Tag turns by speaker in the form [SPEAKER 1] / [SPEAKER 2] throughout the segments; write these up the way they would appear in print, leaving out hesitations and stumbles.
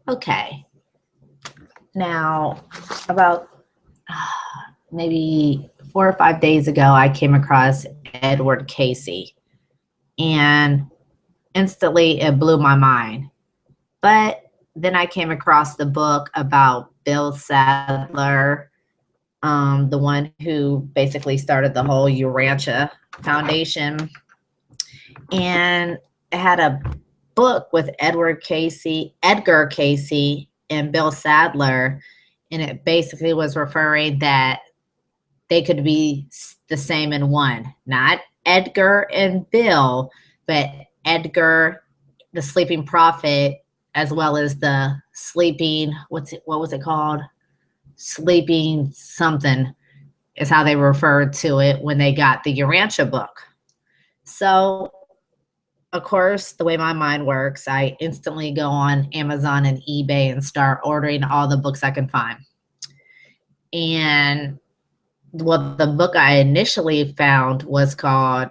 [SPEAKER 1] Okay. Now, about maybe 4 or 5 days ago, I came across Edward Cayce, and instantly it blew my mind. But then I came across the book about Bill Sadler, the one who basically started the whole Urantia Foundation, and it had a book with Edgar Cayce, and Bill Sadler, and it basically was referring that they could be the same in one, not Edgar and Bill, but Edgar, the sleeping prophet, as well as the sleeping, what was it called? Sleeping something is how they referred to it when they got the Urantia book. So, of course, the way my mind works, I instantly go on Amazon and eBay and start ordering all the books I can find. And well, the book I initially found was called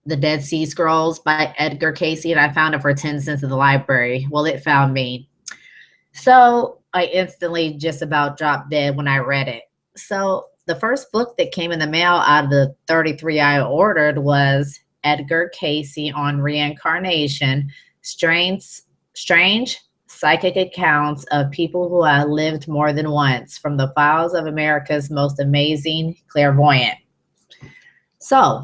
[SPEAKER 1] The Dead Sea Scrolls by Edgar Cayce, and I found it for 10 cents at the library. Well, it found me. So I instantly just about dropped dead when I read it. So the first book that came in the mail out of the 33 I ordered was Edgar Cayce on Reincarnation, strange psychic accounts of people who have lived more than once from the files of America's most amazing clairvoyant. So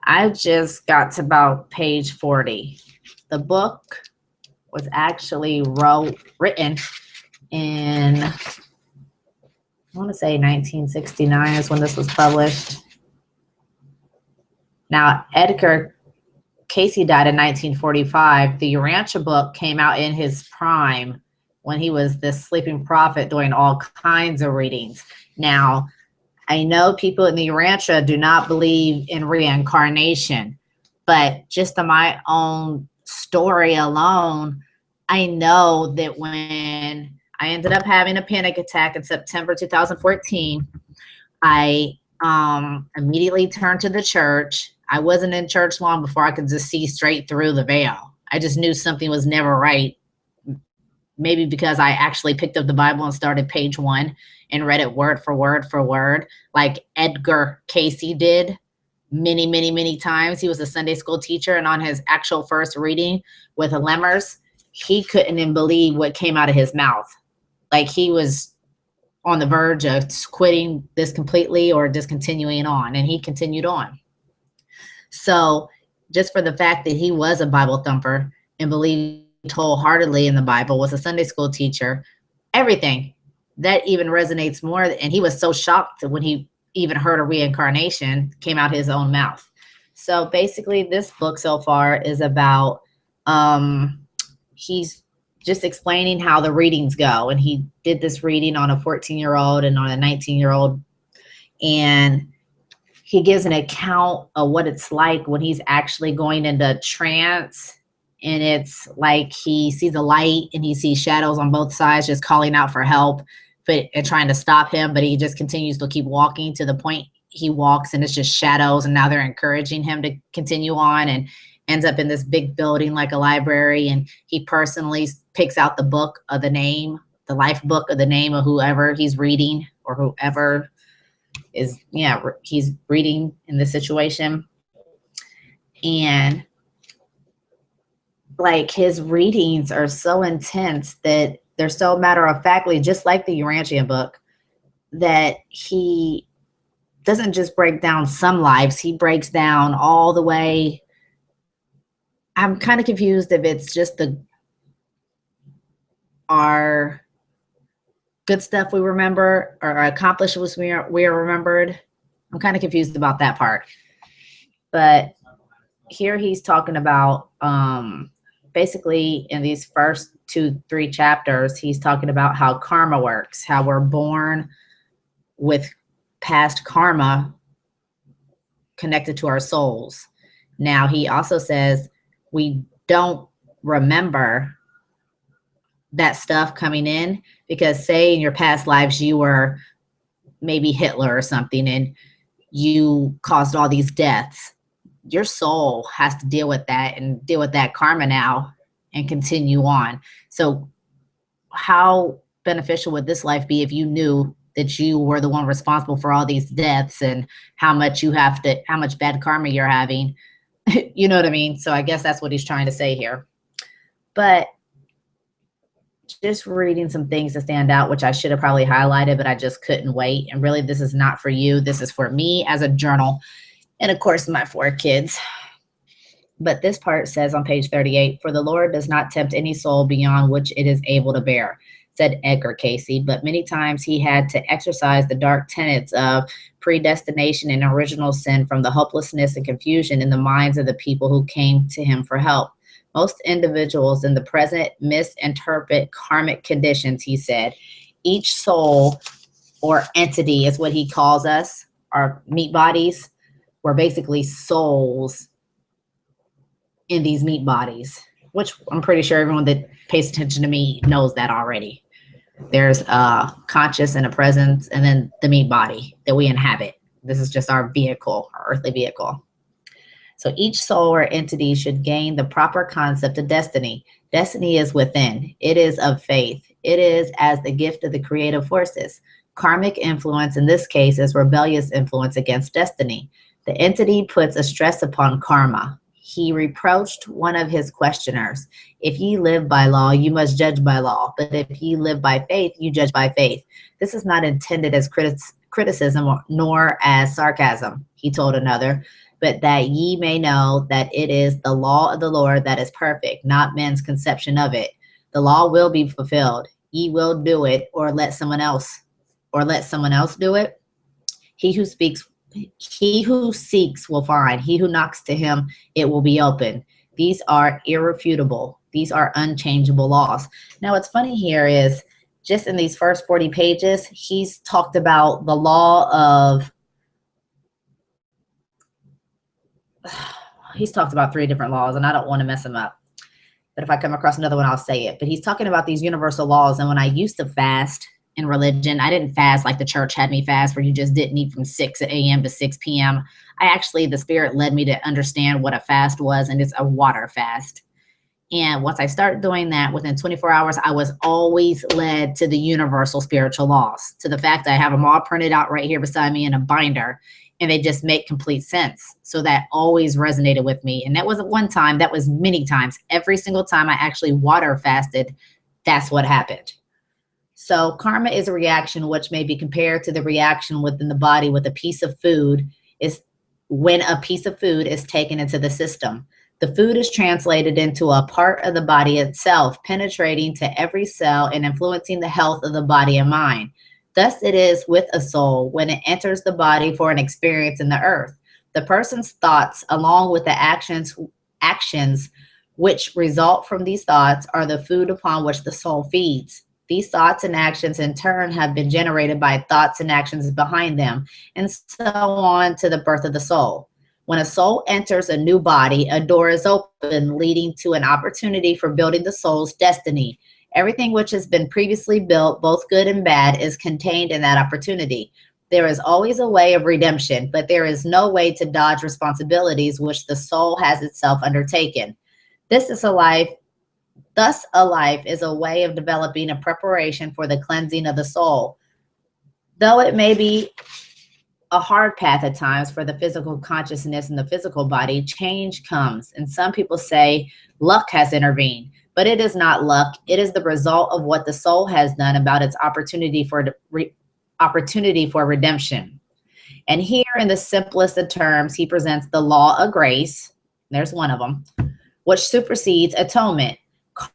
[SPEAKER 1] I just got to about page 40. The book was actually written in, I want to say 1969 is when this was published. Now, Edgar Cayce died in 1945. The Urantia book came out in his prime when he was this sleeping prophet doing all kinds of readings. Now, I know people in the Urantia do not believe in reincarnation, but just on my own story alone, I know that when I ended up having a panic attack in September 2014, I immediately turned to the church. I wasn't in church long before I could just see straight through the veil. I just knew something was never right. Maybe because I actually picked up the Bible and started page 1 and read it word for word, like Edgar Cayce did many times. He was a Sunday school teacher, and on his actual first reading with the Lemmers, he couldn't even believe what came out of his mouth. Like he was on the verge of quitting this completely or discontinuing on, and he continued on. So just for the fact that he was a Bible thumper and believed wholeheartedly in the Bible, was a Sunday school teacher, everything, that even resonates more. And he was so shocked when he even heard a reincarnation came out his own mouth. So basically this book so far is about, he's just explaining how the readings go. And he did this reading on a 14-year-old and on a 19-year-old. And he gives an account of what it's like when he's actually going into trance. And it's like he sees a light and he sees shadows on both sides just calling out for help and trying to stop him. But he just continues to keep walking to the point he walks and it's just shadows. And now they're encouraging him to continue on, and ends up in this big building like a library. And he personally picks out the book of the name, the life book of the name of whoever he's reading or whoever is, he's reading in this situation. And like his readings are so intense that they're so matter-of-factly, just like the Urantia book, that he doesn't just break down some lives, he breaks down all the way. I'm kind of confused if it's just our good stuff we remember or our accomplishments we are remembered. I'm kind of confused about that part. But here he's talking about, basically in these first 2-3 chapters, he's talking about how karma works, how we're born with past karma connected to our souls. Now, he also says we don't remember that stuff coming in because, say, in your past lives, you were maybe Hitler or something and you caused all these deaths. Your soul has to deal with that and deal with that karma now and continue on. So how beneficial would this life be if you knew that you were the one responsible for all these deaths and how much bad karma you're having? You know what I mean? So I guess that's what he's trying to say here. But just reading some things to stand out, which I should have probably highlighted, but I just couldn't wait. And really, this is not for you. This is for me as a journal. And of course, my 4 kids. But this part says on page 38, "For the Lord does not tempt any soul beyond which it is able to bear," said Edgar Cayce, "but many times he had to exercise the dark tenets of predestination and original sin from the hopelessness and confusion in the minds of the people who came to him for help. Most individuals in the present misinterpret karmic conditions," he said. "Each soul or entity is what he calls us, our meat bodies. We're basically souls in these meat bodies," which I'm pretty sure everyone that pays attention to me knows that already. There's a conscious and a presence, and then the meat body that we inhabit. This is just our vehicle, our earthly vehicle. So each soul or entity should gain the proper concept of destiny. Destiny is within. It is of faith. It is as the gift of the creative forces. Karmic influence in this case is rebellious influence against destiny. The entity puts a stress upon karma. He reproached one of his questioners. "If ye live by law, you must judge by law. But if ye live by faith, you judge by faith." This is not intended as criticism nor as sarcasm, he told another, "but that ye may know that it is the law of the Lord that is perfect, not men's conception of it. The law will be fulfilled. Ye will do it, or let someone else do it. He who seeks will find. He who knocks, to him it will be open. These are irrefutable. These are unchangeable laws." Now, what's funny here is just in these first 40 pages, he's talked about the law of, he's talked about 3 different laws, and I don't want to mess them up. But if I come across another one, I'll say it. But he's talking about these universal laws. And when I used to fast in religion, I didn't fast like the church had me fast, where you just didn't eat from 6 a.m. to 6 p.m. The Spirit led me to understand what a fast was, and it's a water fast. And once I started doing that, within 24 hours, I was always led to the universal spiritual laws, to the fact that I have them all printed out right here beside me in a binder, and they just make complete sense. So that always resonated with me. And that wasn't one time, that was many times. Every single time I actually water fasted, that's what happened. So karma is a reaction which may be compared to the reaction within the body with a piece of food, is when a piece of food is taken into the system. The food is translated into a part of the body itself, penetrating to every cell and influencing the health of the body and mind. Thus it is with a soul when it enters the body for an experience in the earth. The person's thoughts, along with the actions which result from these thoughts, are the food upon which the soul feeds. These thoughts and actions in turn have been generated by thoughts and actions behind them, and so on to the birth of the soul. When a soul enters a new body, a door is open, leading to an opportunity for building the soul's destiny. Everything which has been previously built, both good and bad, is contained in that opportunity. There is always a way of redemption, but there is no way to dodge responsibilities which the soul has itself undertaken. Thus, a life is a way of developing a preparation for the cleansing of the soul. Though it may be a hard path at times for the physical consciousness and the physical body, change comes. And some people say luck has intervened, but it is not luck. It is the result of what the soul has done about its opportunity for redemption. And here, in the simplest of terms, he presents the law of grace. There's one of them, which supersedes atonement.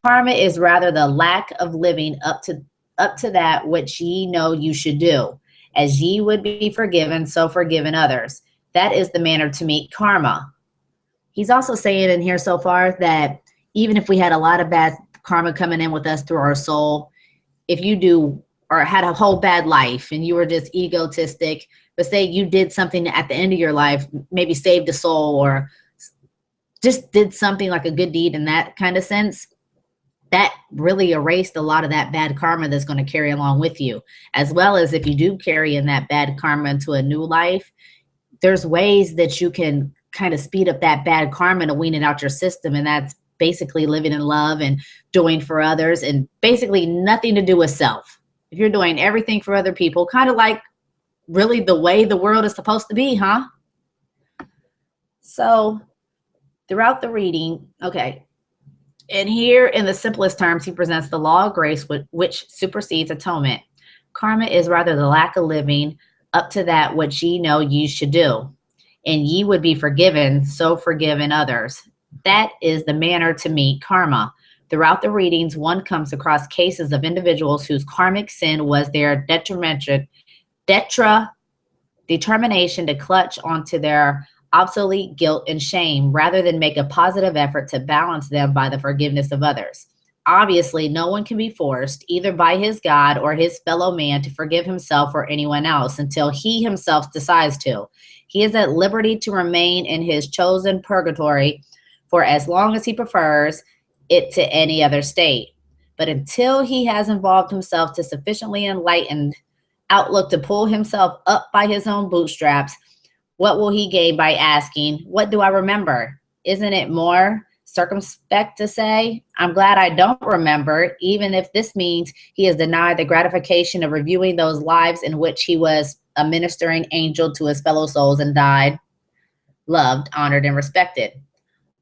[SPEAKER 1] Karma is rather the lack of living up to that which ye know you should do. As ye would be forgiven, so forgiven others. That is the manner to meet karma. He's also saying in here so far that even if we had a lot of bad karma coming in with us through our soul, if you do or had a whole bad life and you were just egotistic, but say you did something at the end of your life, maybe saved a soul or just did something like a good deed in that kind of sense, that really erased a lot of that bad karma that's going to carry along with you. As well as if you do carry in that bad karma into a new life, there's ways that you can kind of speed up that bad karma to wean it out your system. And that's basically living in love and doing for others, and basically nothing to do with self. If you're doing everything for other people, kind of like really the way the world is supposed to be, huh? So throughout the reading, okay, and here in the simplest terms, he presents the law of grace, which supersedes atonement. Karma is rather the lack of living up to that which ye know ye should do, and ye would be forgiven, so forgiven others. That is the manner to meet karma. Throughout the readings, one comes across cases of individuals whose karmic sin was their determination to clutch onto their obsolete guilt and shame rather than make a positive effort to balance them by the forgiveness of others. Obviously, no one can be forced, either by his God or his fellow man, to forgive himself or anyone else until he himself decides to. He is at liberty to remain in his chosen purgatory for as long as he prefers it to any other state. But until he has involved himself to sufficiently enlightened outlook to pull himself up by his own bootstraps, what will he gain by asking, what do I remember? Isn't it more circumspect to say, I'm glad I don't remember, even if this means he is denied the gratification of reviewing those lives in which he was a ministering angel to his fellow souls and died, loved, honored, and respected.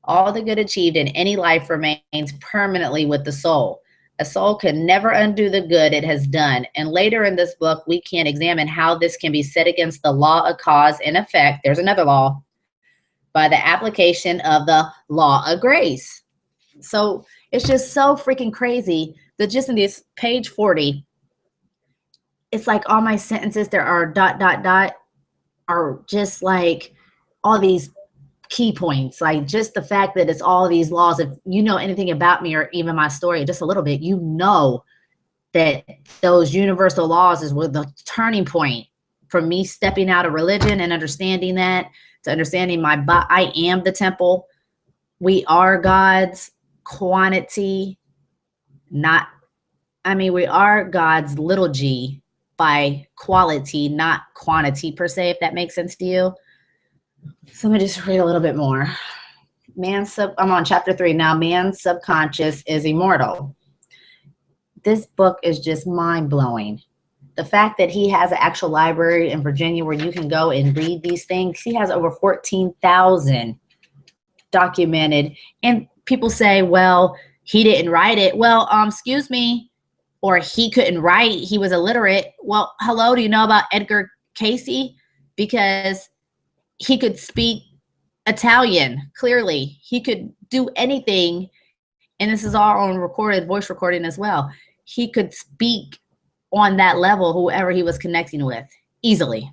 [SPEAKER 1] All the good achieved in any life remains permanently with the soul. A soul can never undo the good it has done. And later in this book, we can examine how this can be set against the law of cause and effect. There's another law, by the application of the law of grace. So it's just so freaking crazy that just in this page 40, it's like all my sentences, there are ... are just like all these key points, like just the fact that it's all these laws. If you know anything about me or even my story just a little bit, you know that those universal laws is where the turning point for me stepping out of religion and understanding that, to understanding my body. I am the temple. We are God's quantity, we are God's little g by quality, not quantity per se, if that makes sense to you. So let me just read a little bit more. I'm on chapter 3 now. Man's subconscious is immortal. This book is just mind-blowing. The fact that he has an actual library in Virginia where you can go and read these things. He has over 14,000 documented. And people say, well, he didn't write it. Well, excuse me. Or he couldn't write. He was illiterate. Well, hello, do you know about Edgar Cayce? Because he could speak Italian, clearly. He could do anything, and this is all on recorded voice recording as well. He could speak on that level, whoever he was connecting with, easily.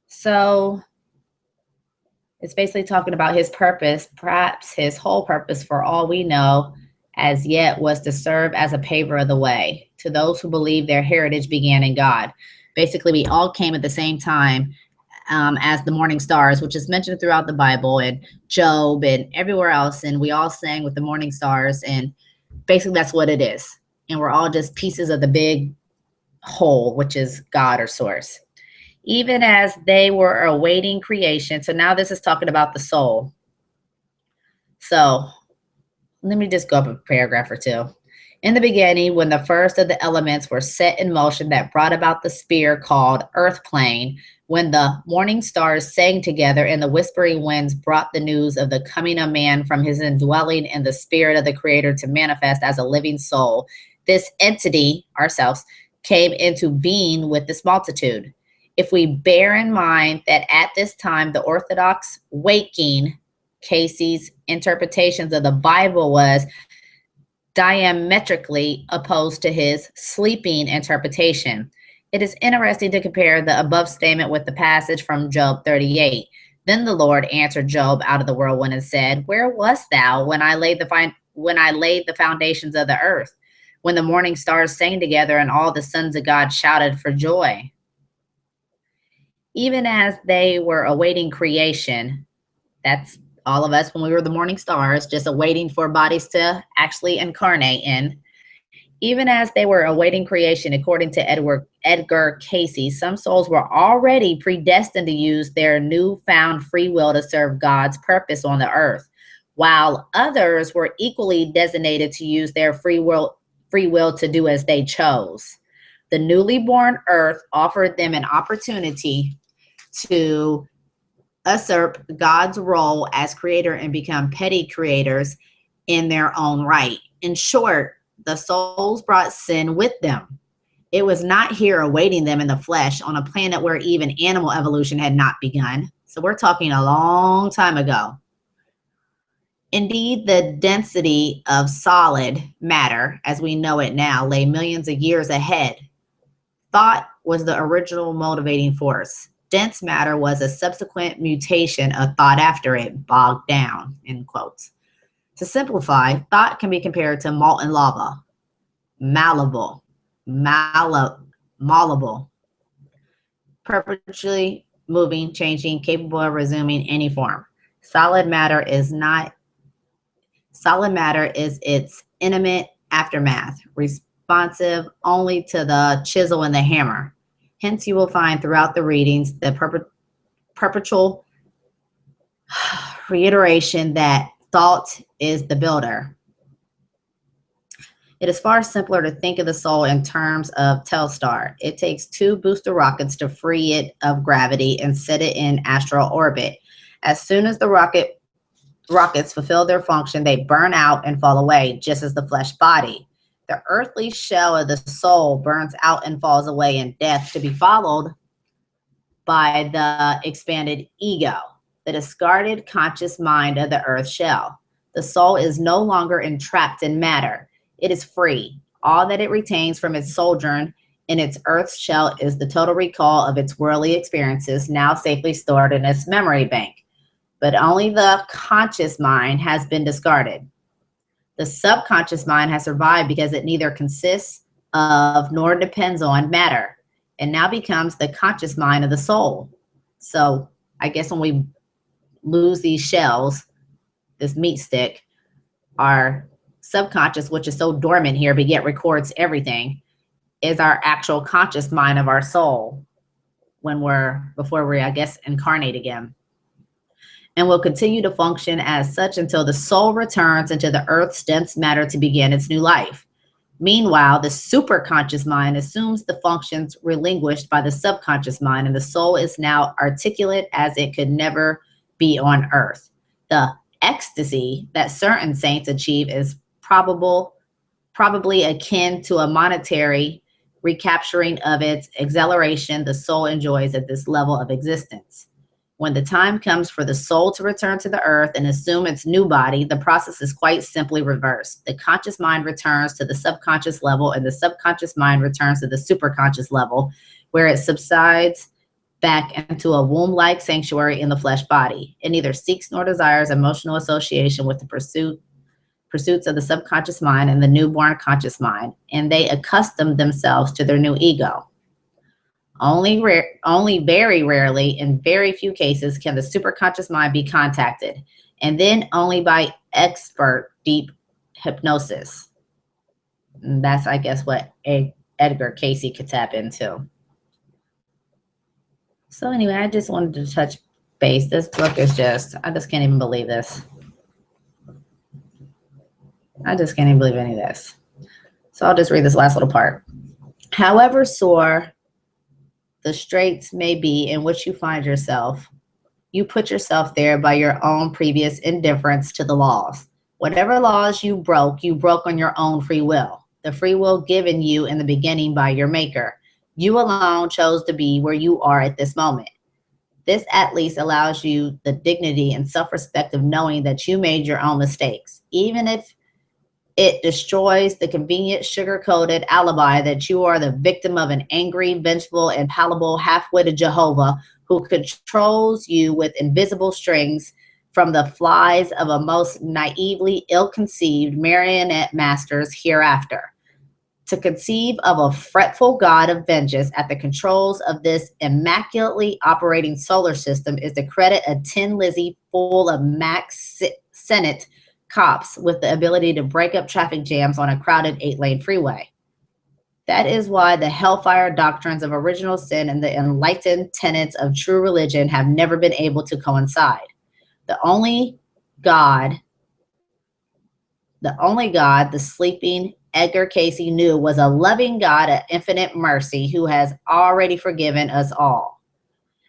[SPEAKER 1] So it's basically talking about his purpose, perhaps his whole purpose for all we know as yet was to serve as a paver of the way to those who believe their heritage began in God. Basically, we all came at the same time as the morning stars, which is mentioned throughout the Bible and Job and everywhere else. And we all sang with the morning stars. And basically that's what it is. And we're all just pieces of the big whole, which is God or source. Even as they were awaiting creation. So now this is talking about the soul. So let me just go up a paragraph or two. In the beginning, when the first of the elements were set in motion that brought about the sphere called earth plane, when the morning stars sang together and the whispering winds brought the news of the coming of man from his indwelling in the spirit of the creator to manifest as a living soul, this entity, ourselves, came into being with this multitude. If we bear in mind that at this time the orthodox waking, Cayce's interpretations of the Bible was diametrically opposed to his sleeping interpretation. It is interesting to compare the above statement with the passage from Job 38. Then the Lord answered Job out of the whirlwind and said, where wast thou when I laid the foundations of the earth, when the morning stars sang together and all the sons of God shouted for joy? Even as they were awaiting creation, that's all of us when we were the morning stars, just awaiting for bodies to actually incarnate in. Even as they were awaiting creation, according to Edgar Cayce, some souls were already predestined to use their newfound free will to serve God's purpose on the earth. while others were equally designated to use their free will to do as they chose. The newly born earth offered them an opportunity to usurp God's role as creator and become petty creators in their own right. In short, the souls brought sin with them. It was not here awaiting them in the flesh on a planet where even animal evolution had not begun. So we're talking a long time ago. Indeed, the density of solid matter, as we know it now, lay millions of years ahead. Thought was the original motivating force. Dense matter was a subsequent mutation of thought after it, bogged down, in quotes. To simplify, thought can be compared to molten lava, malleable, perpetually moving, changing, capable of resuming any form. Solid matter is its intimate aftermath, responsive only to the chisel and the hammer. Hence, you will find throughout the readings the perpetual reiteration that thought is the builder. It is far simpler to think of the soul in terms of Telstar. It takes 2 booster rockets to free it of gravity and set it in astral orbit. As soon as the rockets fulfill their function, they burn out and fall away, just as the flesh body. The earthly shell of the soul burns out and falls away in death, to be followed by the expanded ego, the discarded conscious mind of the earth shell. The soul is no longer entrapped in matter. It is free. All that it retains from its sojourn in its earth shell is the total recall of its worldly experiences, now safely stored in its memory bank. But only the conscious mind has been discarded. The subconscious mind has survived because it neither consists of nor depends on matter, and now becomes the conscious mind of the soul. So I guess when we lose these shells, this meat stick, our subconscious, which is so dormant here but yet records everything, is our actual conscious mind of our soul before we, I guess, incarnate again. And will continue to function as such until the soul returns into the earth's dense matter to begin its new life. Meanwhile, the superconscious mind assumes the functions relinquished by the subconscious mind, and the soul is now articulate as it could never be on earth. The ecstasy that certain saints achieve is probably akin to a monetary recapturing of its exhilaration the soul enjoys at this level of existence. When the time comes for the soul to return to the earth and assume its new body, the process is quite simply reversed. The conscious mind returns to the subconscious level, and the subconscious mind returns to the superconscious level, where it subsides back into a womb-like sanctuary in the flesh body. It neither seeks nor desires emotional association with the pursuits of the subconscious mind and the newborn conscious mind, and they accustom themselves to their new ego. Only very rarely, in very few cases, can the superconscious mind be contacted, and then only by expert deep hypnosis. And that's, I guess, what Edgar Cayce could tap into. So anyway, I just wanted to touch base. This book is I just can't even believe this. I just can't even believe any of this. So I'll just read this last little part. However sore the straits may be in which you find yourself, you put yourself there by your own previous indifference to the laws. Whatever laws you broke on your own free will, the free will given you in the beginning by your maker. You alone chose to be where you are at this moment. This at least allows you the dignity and self-respect of knowing that you made your own mistakes, even if it destroys the convenient sugar-coated alibi that you are the victim of an angry, vengeful, and palatable half-witted Jehovah who controls you with invisible strings from the flies of a most naively ill-conceived marionette masters hereafter. To conceive of a fretful God of vengeance at the controls of this immaculately operating solar system is to credit a tin Lizzie full of Max Senate cops with the ability to break up traffic jams on a crowded 8-lane freeway. That is why the hellfire doctrines of original sin and the enlightened tenets of true religion have never been able to coincide. The only God The only God the sleeping Edgar Cayce knew was a loving God of infinite mercy who has already forgiven us all.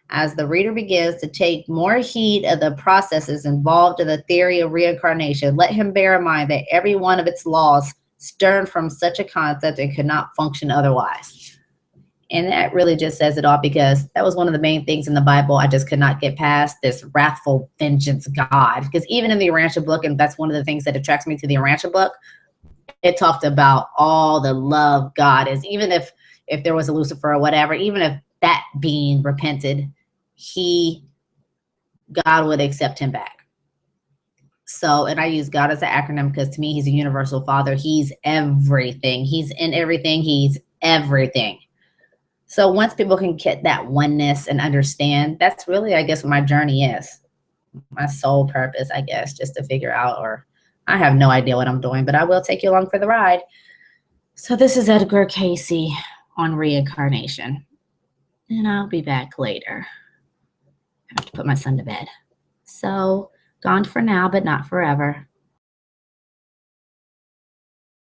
[SPEAKER 1] As the reader begins to take more heed of the processes involved in the theory of reincarnation, let him bear in mind that every one of its laws stemmed from such a concept and could not function otherwise. And that really just says it all, because that was one of the main things in the Bible I just could not get past, this wrathful vengeance God. Because even in the Urantia book, and that's one of the things that attracts me to the Urantia book, it talked about all the love God is. Even if there was a Lucifer or whatever, even if that being repented, God would accept him back. So, and I use God as an acronym because to me, he's a universal father. He's everything. He's in everything. He's everything. So once people can get that oneness and understand, that's really, I guess, what my journey is. My sole purpose, I guess, just to figure out, or I have no idea what I'm doing, but I will take you along for the ride. So this is Edgar Cayce on reincarnation. And I'll be back later. I have to put my son to bed. So, gone for now, but not forever.